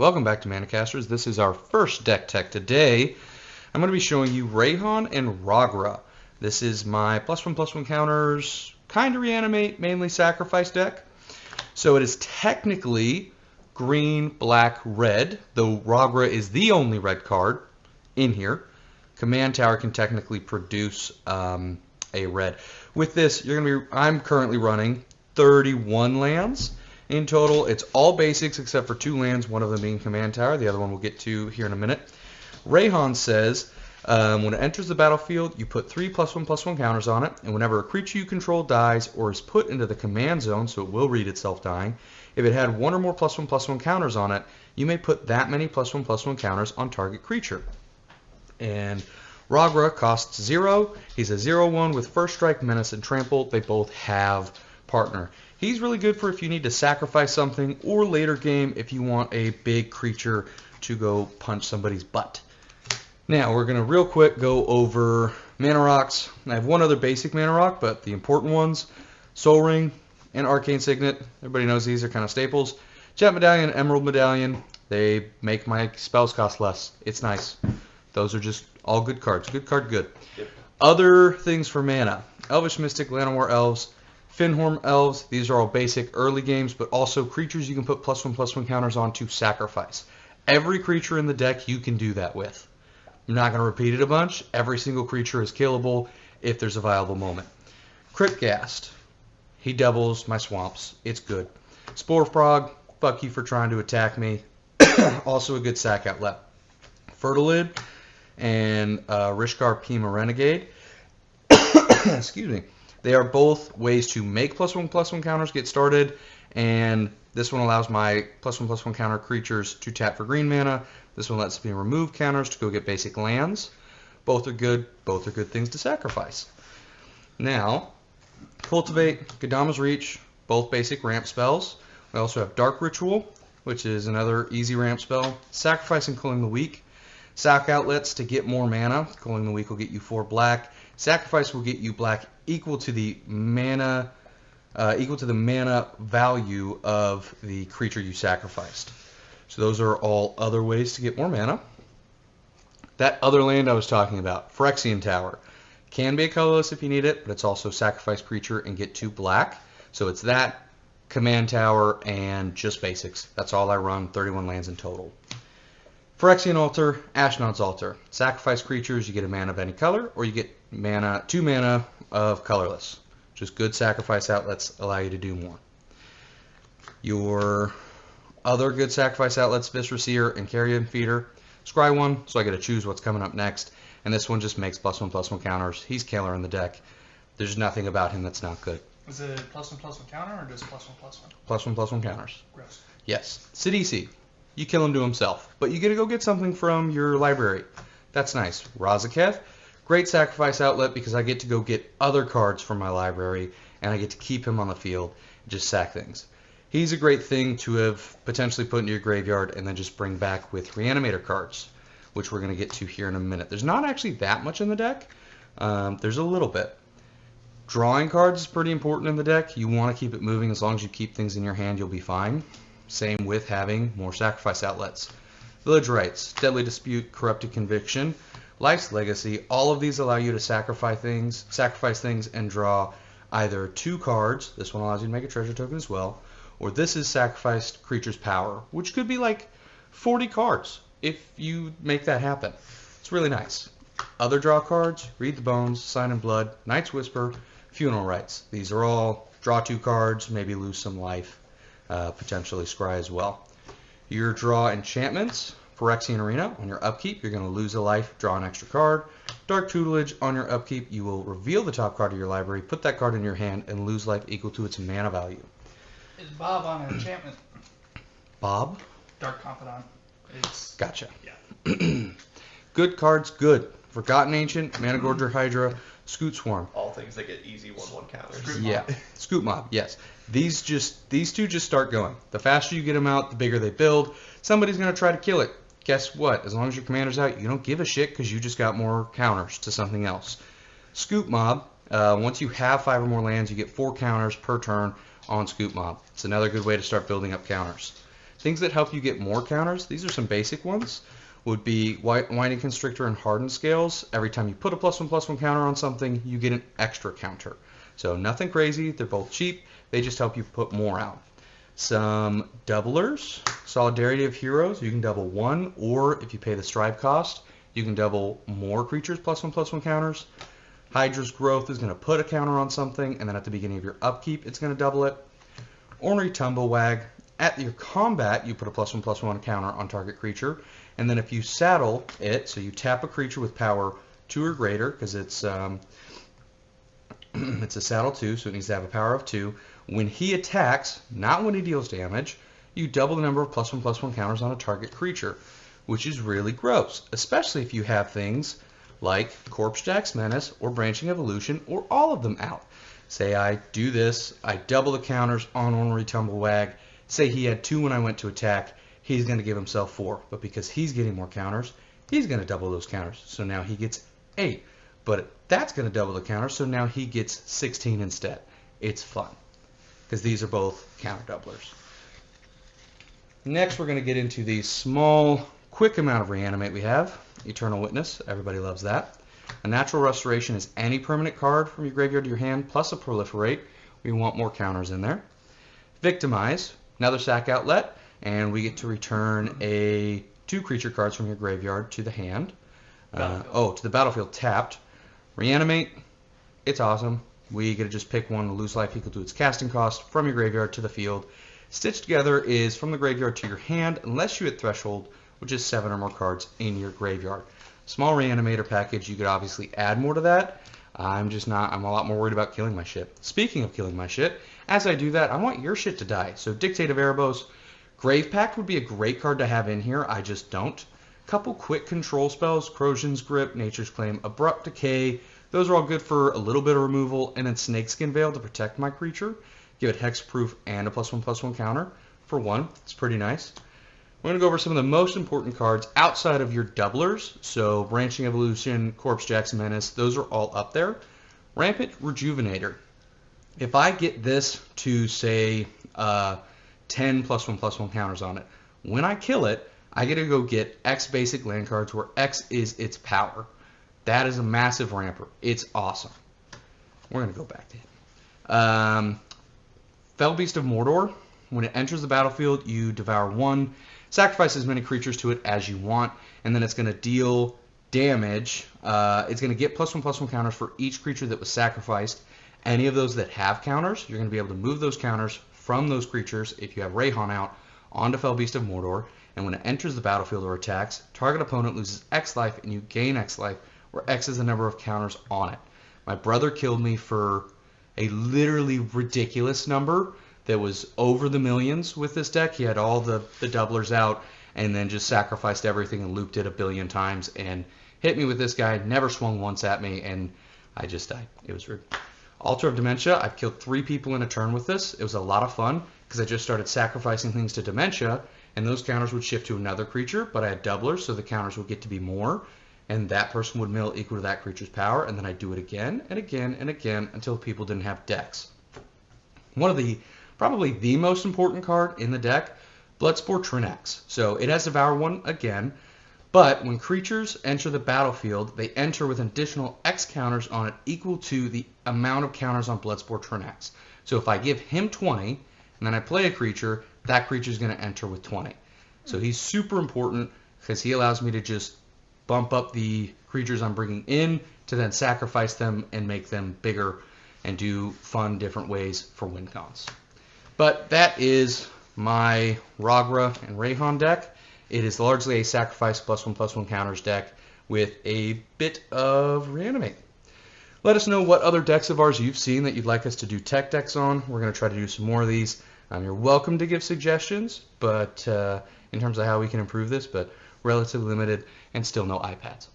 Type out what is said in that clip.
Welcome back to Manacasters. This is our first deck tech today. I'm going to be showing you Reyhan and Rograkh. This is my +1/+1 counters, kind of reanimate, mainly sacrifice deck. So it is technically green, black, red, though Rograkh is the only red card in here. Command Tower can technically produce a red. With this, I'm currently running 31 lands. In total, it's all basics except for 2 lands, one of them being Command Tower, the other one we'll get to here in a minute. Reyhan says, when it enters the battlefield, you put 3 +1/+1 counters on it, and whenever a creature you control dies or is put into the command zone, so it will read itself dying, if it had 1 or more +1/+1 counters on it, you may put that many +1/+1 counters on target creature. And Rograkh costs 0. He's a 0/1 with First Strike, Menace, and Trample. They both have Partner. He's really good for if you need to sacrifice something, or later game if you want a big creature to go punch somebody's butt. Now we're going to real quick go over mana rocks. I have one other basic mana rock, but the important ones, Soul Ring and Arcane Signet. Everybody knows these are kind of staples. Jet Medallion, Emerald Medallion, they make my spells cost less. It's nice. Those are just all good cards. Good card, good. Yep. Other things for mana. Elvish Mystic, Llanowar Elves, Finhorn Elves, these are all basic early games, but also creatures you can put +1/+1 counters on to sacrifice. Every creature in the deck you can do that with. I'm not going to repeat it a bunch. Every single creature is killable if there's a viable moment. Cryptghast, he doubles my swamps. It's good. Spore Frog, fuck you for trying to attack me. Also a good sack outlet. Fertilid and Rishkar Pima Renegade. Excuse me. They are both ways to make +1/+1 counters get started, and this one allows my +1/+1 counter creatures to tap for green mana. This one lets me remove counters to go get basic lands. Both are good. Both are good things to sacrifice. Now, Cultivate, Kodama's Reach, both basic ramp spells. We also have Dark Ritual, which is another easy ramp spell. Sacrifice and Culling the Weak. Sack outlets to get more mana. Culling the Weak will get you 4 black. Sacrifice will get you black equal to the mana value of the creature you sacrificed. So those are all other ways to get more mana. That other land I was talking about, Phyrexian Tower, can be a colorless if you need it, but it's also sacrifice creature and get 2 black. So it's that, Command Tower, and just basics. That's all I run, 31 lands in total. Phyrexian Altar, Ashnod's Altar. Sacrifice creatures, you get a mana of any color, or you get 2 mana of colorless. Just good sacrifice outlets allow you to do more. Your other good sacrifice outlets, Viscera Seer and Carrion Feeder. Scry one, so I get to choose what's coming up next. And this one just makes +1/+1 counters. He's killer in the deck. There's nothing about him that's not good. Is it +1/+1 counter or just +1/+1? +1/+1 counters. Gross. Yes. Sidisi. You kill him to himself, but you get to go get something from your library. That's nice. Rograkh, great sacrifice outlet because I get to go get other cards from my library, and I get to keep him on the field and just sack things. He's a great thing to have potentially put into your graveyard and then just bring back with Reanimator cards, which we're going to get to here in a minute. There's not actually that much in the deck. There's a little bit. Drawing cards is pretty important in the deck. You want to keep it moving. As long as you keep things in your hand, you'll be fine. Same with having more sacrifice outlets. Village Rites, Deadly Dispute, Corrupted Conviction, Life's Legacy. All of these allow you to sacrifice things and draw either 2 cards. This one allows you to make a treasure token as well. Or this is Sacrificed Creature's Power, which could be like 40 cards if you make that happen. It's really nice. Other draw cards, Read the Bones, Sign in Blood, Night's Whisper, Funeral Rites. These are all draw 2 cards, maybe lose some life. Potentially scry as well. Your draw enchantments, Phyrexian Arena, on your upkeep, you're going to lose a life, draw an extra card. Dark Tutelage, on your upkeep, you will reveal the top card of your library, put that card in your hand, and lose life equal to its mana value. Is Bob on an enchantment? Bob? Dark Confidant. It's... Gotcha. Yeah. Good cards, good. Forgotten Ancient, Managorger Hydra, Scoot Swarm. All things that get easy 1/1 counters. Yeah, Scoot Mob, yes. These two just start going. The faster you get them out, the bigger they build. Somebody's going to try to kill it. Guess what? As long as your commander's out, you don't give a shit because you just got more counters to something else. Scoot Mob, once you have 5 or more lands, you get 4 counters per turn on Scoot Mob. It's another good way to start building up counters. Things that help you get more counters, these are some basic ones, would be Winding Constrictor and Hardened Scales. Every time you put a +1/+1 counter on something, you get an extra counter. So nothing crazy, they're both cheap, they just help you put more out. Some doublers, Solidarity of Heroes, you can double one, or if you pay the strive cost, you can double more creatures +1/+1 counters. Hydra's Growth is going to put a counter on something, and then at the beginning of your upkeep, it's going to double it. Ornery Tumblewag, at your combat, you put a +1/+1 counter on target creature, and then if you saddle it, so you tap a creature with power 2 or greater, because it's it's a saddle 2, so it needs to have a power of 2. When he attacks, not when he deals damage, you double the number of +1/+1 counters on a target creature, which is really gross, especially if you have things like Corpse Jack's Menace or Branching Evolution or all of them out. Say I do this, I double the counters on Ornery Tumblewag. Say he had 2 when I went to attack, he's going to give himself 4. But because he's getting more counters, he's going to double those counters. So now he gets 8. But that's going to double the counters, so now he gets 16 instead. It's fun, because these are both counter doublers. Next, we're going to get into the small, quick amount of reanimate we have. Eternal Witness, everybody loves that. A Natural Restoration is any permanent card from your graveyard to your hand, plus a Proliferate. We want more counters in there. Victimize, another sack outlet, and we get to return 2 creature cards from your graveyard to the hand. To the battlefield tapped. Reanimate, it's awesome. We get to just pick one to lose life equal to its casting cost from your graveyard to the field. Stitched Together is from the graveyard to your hand unless you hit threshold, which is 7 or more cards in your graveyard. Small reanimator package, you could obviously add more to that. I'm a lot more worried about killing my shit. Speaking of killing my shit, as I do that, I want your shit to die. So Dictate of Erebos, Grave Pact would be a great card to have in here, I just don't. Couple quick control spells, Corrosion's Grip, Nature's Claim, Abrupt Decay. Those are all good for a little bit of removal, and then Snakeskin Veil to protect my creature. Give it hexproof and a +1/+1 counter for 1. It's pretty nice. We're going to go over some of the most important cards outside of your doublers. So Branching Evolution, Corpse Jack's Menace, those are all up there. Rampant Rejuvenator. If I get this to, say, 10 +1/+1 counters on it, when I kill it, I get to go get X basic land cards where X is its power. That is a massive ramper. It's awesome. We're going to go back to it. Fell Beast of Mordor. When it enters the battlefield, you devour 1, sacrifice as many creatures to it as you want, and then it's going to deal damage. It's going to get +1/+1 counters for each creature that was sacrificed. Any of those that have counters, you're going to be able to move those counters from those creatures, if you have Reyhan out, onto Fell Beast of Mordor. And when it enters the battlefield or attacks, target opponent loses X life and you gain X life, where X is the number of counters on it. My brother killed me for a literally ridiculous number that was over the millions with this deck. He had all the doublers out and then just sacrificed everything and looped it a billion times and hit me with this guy, never swung once at me, and I just died. It was rude. Altar of Dementia, I've killed 3 people in a turn with this. It was a lot of fun because I just started sacrificing things to Dementia, and those counters would shift to another creature, but I had doublers, so the counters would get to be more, and that person would mill equal to that creature's power, and then I'd do it again and again and again until people didn't have decks. One of the, probably the most important card in the deck, Bloodsport Trinax. So it has Devour 1 again, but when creatures enter the battlefield, they enter with additional X counters on it equal to the amount of counters on Bloodsport Trinax. So if I give him 20, and then I play a creature, that creature is going to enter with 20. So he's super important because he allows me to just bump up the creatures I'm bringing in to then sacrifice them and make them bigger and do fun different ways for win cons. But that is my Rograkh and Reyhan deck. It is largely a sacrifice +1/+1 counters deck with a bit of reanimate. Let us know what other decks of ours you've seen that you'd like us to do tech decks on. We're going to try to do some more of these. You're welcome to give suggestions, but in terms of how we can improve this, but relatively limited and still no iPads.